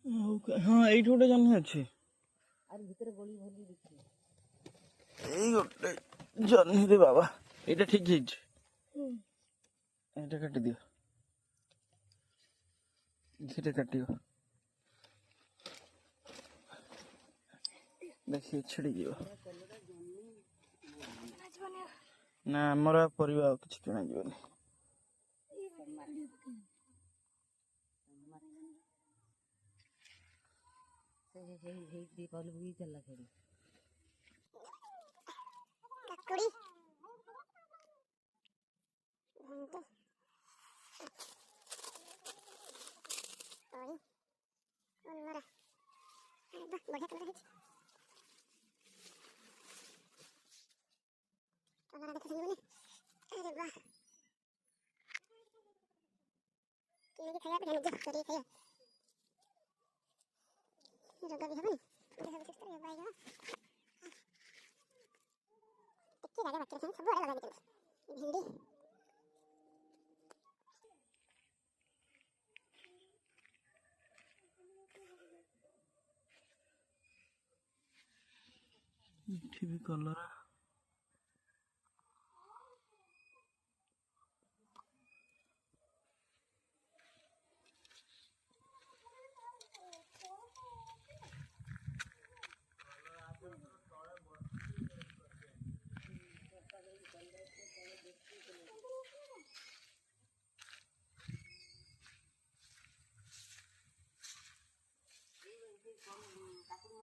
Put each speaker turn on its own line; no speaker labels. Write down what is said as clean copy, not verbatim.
हाँ এইটি গোটে জহ্নি ଅଛି
আর ভিতরে গলি ভলি দেখি
এই গোটে জহ্নি রে বাবা এইটা ঠিক ହେଇଛି এইটা কাটি দিও ধীরে কাটিও देखिए छिड़ी जीव ना आमर परिवा किसी किना जीवनी भी कलर